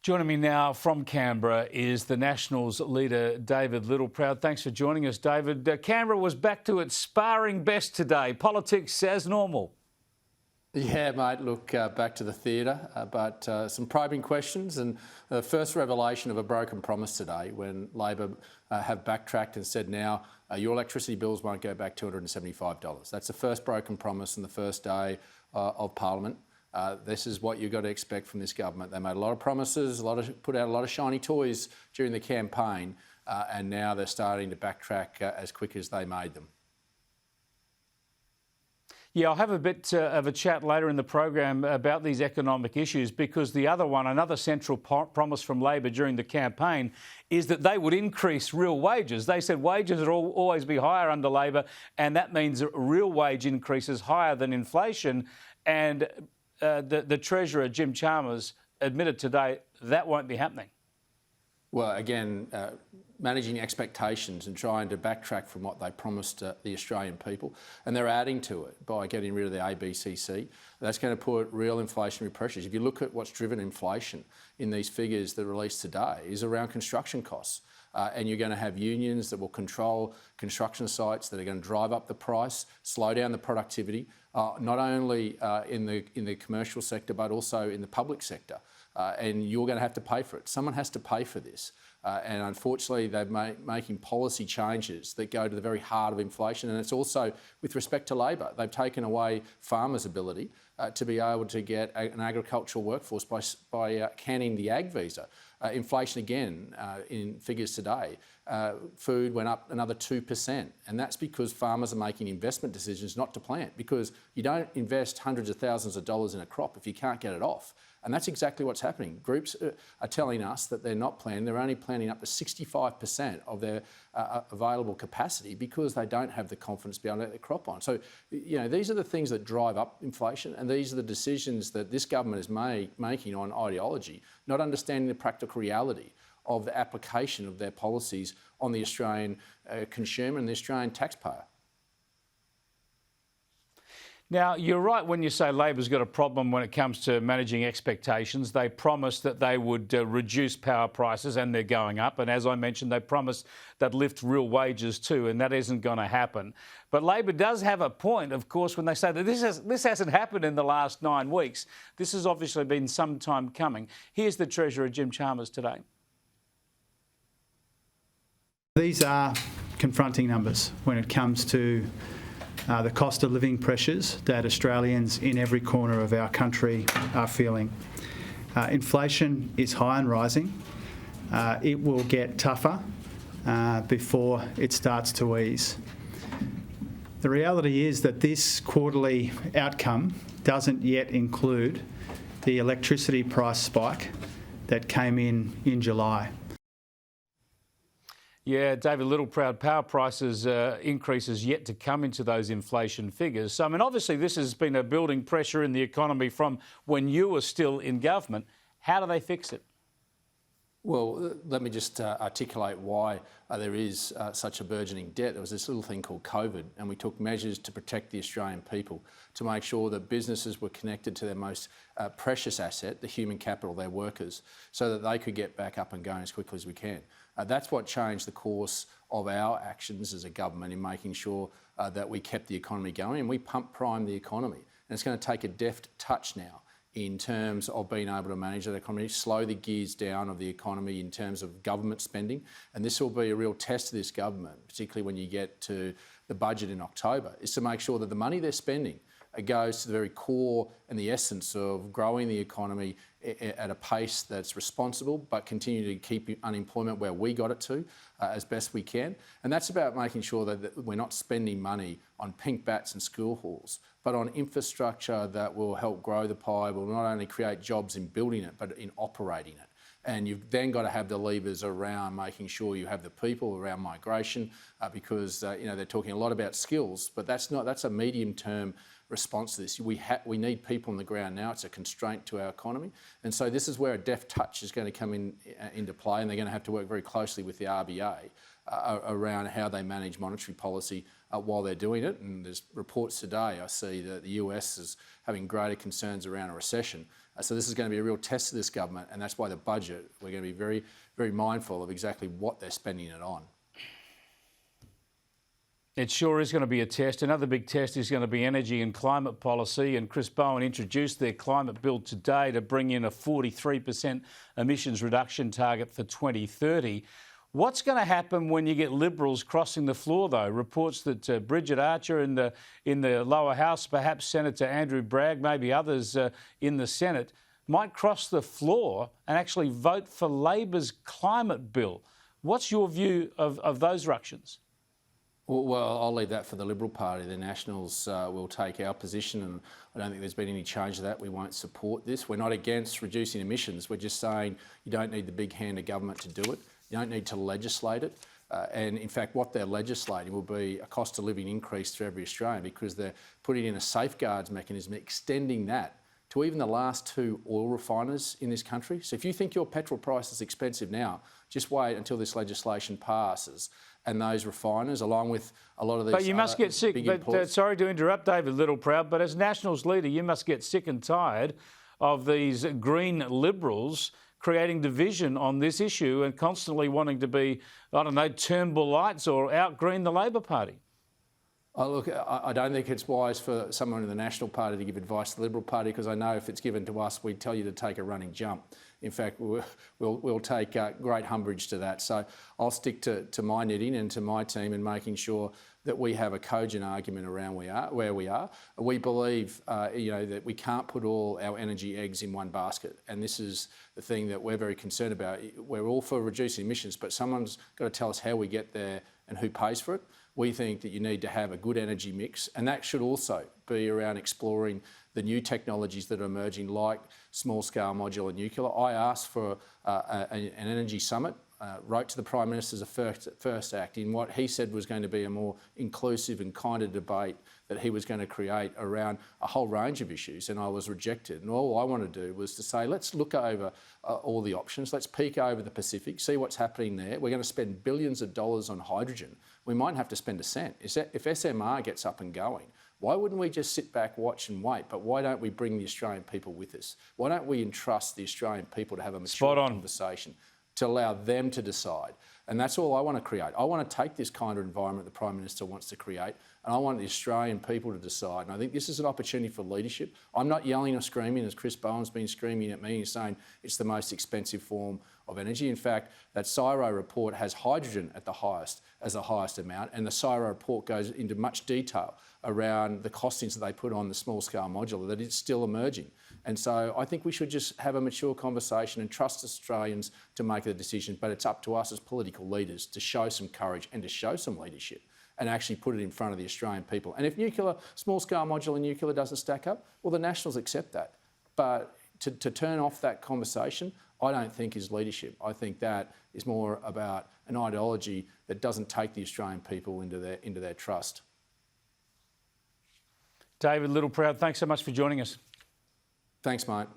Joining me now from Canberra is the Nationals leader, David Littleproud. Thanks for joining us, David. Canberra was back to its sparring best today. Politics as normal. Yeah, mate, look, back to the theatre, but some probing questions and the first revelation of a broken promise today when Labor have backtracked and said now your electricity bills won't go back $275. That's the first broken promise on the first day of Parliament. This is what you've got to expect from this government. They made a lot of promises, put out a lot of shiny toys during the campaign, and now they're starting to backtrack as quick as they made them. Yeah, I'll have a bit of a chat later in the program about these economic issues, because the other one, another central promise from Labor during the campaign, is that they would increase real wages. They said wages will always be higher under Labor, and that means real wage increases higher than inflation. And the Treasurer, Jim Chalmers, admitted today that won't be happening. Well, again, managing expectations and trying to backtrack from what they promised the Australian people. And they're adding to it by getting rid of the ABCC. That's going to put real inflationary pressures. If you look at what's driven inflation in these figures that are released today is around construction costs. And you're going to have unions that will control construction sites that are going to drive up the price, slow down the productivity, not only in the commercial sector, but also in the public sector. And you're going to have to pay for it. Someone has to pay for this. And unfortunately, they're making policy changes that go to the very heart of inflation. And it's also with respect to Labor. They've taken away farmers' ability to be able to get an agricultural workforce by canning the ag visa. Inflation again in figures today. Food went up another 2%. And that's because farmers are making investment decisions not to plant, because you don't invest hundreds of thousands of dollars in a crop if you can't get it off. And that's exactly what's happening. Groups are telling us that they're not planting. They're only planting up to 65% of their available capacity because they don't have the confidence to be able to let their crop on. So, you know, these are the things that drive up inflation, and these are the decisions that this government is making on ideology, not understanding the practical reality of the application of their policies on the Australian consumer and the Australian taxpayer. Now, you're right when you say Labor's got a problem when it comes to managing expectations. They promised that they would reduce power prices, and they're going up. And as I mentioned, they promised they'd lift real wages too, and that isn't going to happen. But Labor does have a point, of course, when they say that this hasn't happened in the last 9 weeks. This has obviously been some time coming. Here's the Treasurer, Jim Chalmers, today. These are confronting numbers when it comes to the cost of living pressures that Australians in every corner of our country are feeling. Inflation is high and rising. It will get tougher before it starts to ease. The reality is that this quarterly outcome doesn't yet include the electricity price spike that came in July. Yeah, David Littleproud, power prices increases yet to come into those inflation figures. So, I mean, obviously this has been a building pressure in the economy from when you were still in government. How do they fix it? Well, let me just articulate why there is such a burgeoning debt. There was this little thing called COVID, and we took measures to protect the Australian people, to make sure that businesses were connected to their most precious asset, the human capital, their workers, so that they could get back up and going as quickly as we can. That's what changed the course of our actions as a government in making sure that we kept the economy going, and we pump-primed the economy. And it's going to take a deft touch now in terms of being able to manage that economy, slow the gears down of the economy in terms of government spending. And this will be a real test of this government, particularly when you get to the budget in October, is to make sure that the money they're spending goes to the very core and the essence of growing the economy at a pace that's responsible, but continue to keep unemployment where we got it to as best we can. And that's about making sure that we're not spending money on pink bats and school halls, but on infrastructure that will help grow the pie, will not only create jobs in building it, but in operating it. And you've then got to have the levers around making sure you have the people around migration, because you know, they're talking a lot about skills, but that's a medium-term response to this. We need people on the ground now. It's a constraint to our economy. And so this is where a deft touch is going to come into play, and they're going to have to work very closely with the RBA around how they manage monetary policy while they're doing it. And there's reports today, I see that the US is having greater concerns around a recession So this is going to be a real test of this government, and that's why the budget, we're going to be very, very mindful of exactly what they're spending it on. It sure is going to be a test. Another big test is going to be energy and climate policy. And Chris Bowen introduced their climate bill today to bring in a 43% emissions reduction target for 2030. What's going to happen when you get Liberals crossing the floor, though? Reports that Bridget Archer in the lower house, perhaps Senator Andrew Bragg, maybe others in the Senate, might cross the floor and actually vote for Labor's climate bill. What's your view of those ructions? Well, I'll leave that for the Liberal Party. The Nationals will take our position, and I don't think there's been any change to that. We won't support this. We're not against reducing emissions. We're just saying you don't need the big hand of government to do it. You don't need to legislate it. And in fact, what they're legislating will be a cost of living increase for every Australian, because they're putting in a safeguards mechanism, extending that to even the last 2 oil refiners in this country. So if you think your petrol price is expensive now, just wait until this legislation passes and those refiners, along with a lot of these. But you must get sick. Sorry to interrupt, David Littleproud, but as Nationals leader, you must get sick and tired of these Green Liberals creating division on this issue and constantly wanting to be, I don't know, Turnbull lights or out-green the Labor Party. Oh, look, I don't think it's wise for someone in the National Party to give advice to the Liberal Party, because I know if it's given to us, we'd tell you to take a running jump. In fact, we'll take great umbrage to that. So I'll stick to my knitting and to my team and making sure that we have a cogent argument around where we are. We believe, that we can't put all our energy eggs in one basket, and this is the thing that we're very concerned about. We're all for reducing emissions, but someone's got to tell us how we get there and who pays for it. We think that you need to have a good energy mix, and that should also be around exploring the new technologies that are emerging, like small-scale modular nuclear. I asked for an energy summit, wrote to the Prime Minister as a first act in what he said was going to be a more inclusive and kinder debate that he was going to create around a whole range of issues, and I was rejected. And all I want to do was to say, let's look over all the options, let's peek over the Pacific, see what's happening there. We're going to spend billions of dollars on hydrogen. We might have to spend a cent. If SMR gets up and going, why wouldn't we just sit back, watch and wait? But why don't we bring the Australian people with us? Why don't we entrust the Australian people to have a mature conversation, to allow them to decide? And that's all I want to create. I want to take this kind of environment the Prime Minister wants to create, and I want the Australian people to decide. And I think this is an opportunity for leadership. I'm not yelling or screaming, as Chris Bowen's been screaming at me and saying it's the most expensive form of energy. In fact, that CSIRO report has hydrogen at the highest amount, and the CSIRO report goes into much detail around the costings that they put on the small-scale modular, that it's still emerging. And so I think we should just have a mature conversation and trust Australians to make the decision, but it's up to us as political leaders to show some courage and to show some leadership and actually put it in front of the Australian people. And if small-scale modular nuclear doesn't stack up, well, the Nationals accept that. But to turn off that conversation, I don't think is leadership. I think that is more about an ideology that doesn't take the Australian people into their trust. David Littleproud, thanks so much for joining us. Thanks, mate.